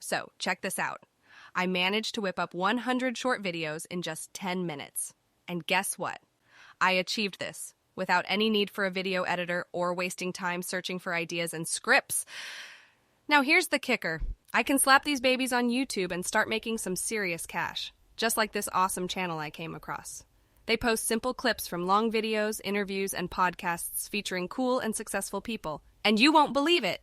So, check this out. I managed to whip up 100 short videos in just 10 minutes. And guess what? I achieved this without any need for a video editor or wasting time searching for ideas and scripts. Now here's the kicker. I can slap these babies on YouTube and start making some serious cash, just like this awesome channel I came across. They post simple clips from long videos, interviews, and podcasts featuring cool and successful people. And you won't believe it,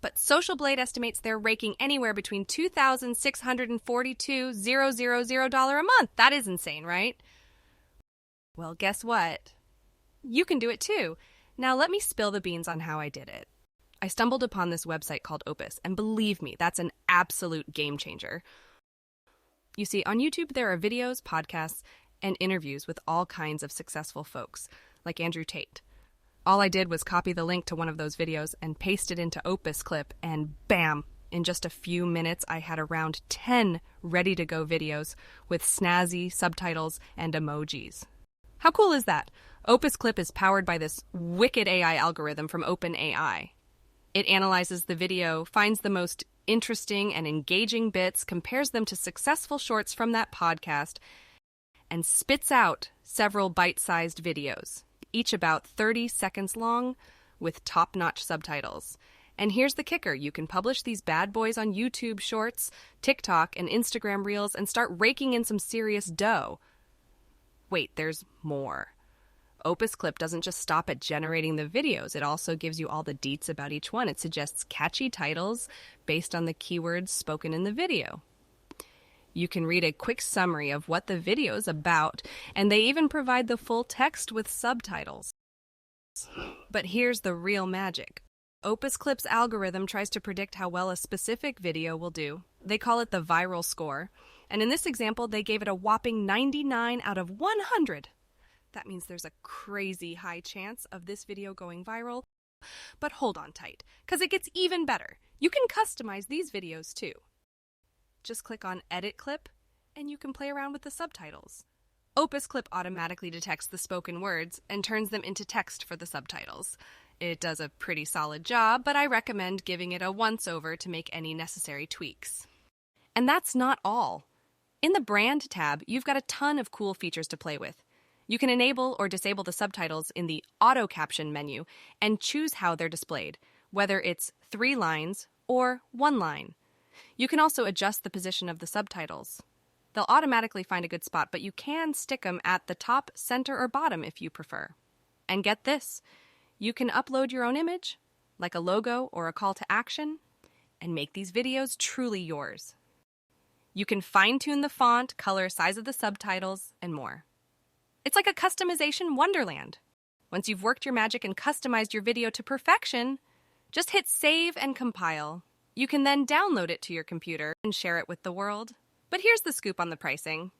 but Social Blade estimates they're raking anywhere between $2,642,000 a month. That is insane, right? Well, guess what? You can do it too. Now let me spill the beans on how I did it. I stumbled upon this website called Opus, and believe me, that's an absolute game changer. You see, on YouTube there are videos, podcasts, and interviews with all kinds of successful folks, like Andrew Tate. All I did was copy the link to one of those videos and paste it into Opus Clip, and bam! In just a few minutes, I had around 10 ready-to-go videos with snazzy subtitles and emojis. How cool is that? Opus Clip is powered by this wicked AI algorithm from OpenAI. It analyzes the video, finds the most interesting and engaging bits, compares them to successful shorts from that podcast, and spits out several bite-sized videos, each about 30 seconds long, with top-notch subtitles. And here's the kicker. You can publish these bad boys on YouTube Shorts, TikTok, and Instagram Reels and start raking in some serious dough. Wait, there's more. Opus Clip doesn't just stop at generating the videos. It also gives you all the deets about each one. It suggests catchy titles based on the keywords spoken in the video. You can read a quick summary of what the video is about, and they even provide the full text with subtitles. But here's the real magic. Opus Clip's algorithm tries to predict how well a specific video will do. They call it the viral score, and in this example, they gave it a whopping 99 out of 100. That means there's a crazy high chance of this video going viral. But hold on tight, because it gets even better. You can customize these videos too. Just click on Edit Clip, and you can play around with the subtitles. Opus Clip automatically detects the spoken words and turns them into text for the subtitles. It does a pretty solid job, but I recommend giving it a once-over to make any necessary tweaks. And that's not all. In the Brand tab, you've got a ton of cool features to play with. You can enable or disable the subtitles in the Auto Caption menu and choose how they're displayed, whether it's 3 lines or 1 line. You can also adjust the position of the subtitles. They'll automatically find a good spot, but you can stick them at the top, center, or bottom if you prefer. And get this, you can upload your own image, like a logo or a call to action, and make these videos truly yours. You can fine-tune the font, color, size of the subtitles, and more. It's like a customization wonderland. Once you've worked your magic and customized your video to perfection, just hit save and compile. You can then download it to your computer and share it with the world. But here's the scoop on the pricing.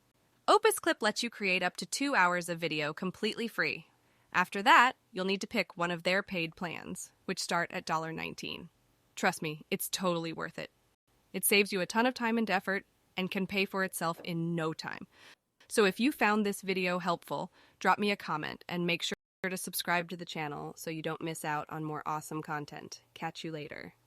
Opus Clip lets you create up to 2 hours of video completely free. After that, you'll need to pick one of their paid plans, which start at $19. Trust me, it's totally worth it. It saves you a ton of time and effort and can pay for itself in no time. So if you found this video helpful, drop me a comment and make sure to subscribe to the channel so you don't miss out on more awesome content. Catch you later.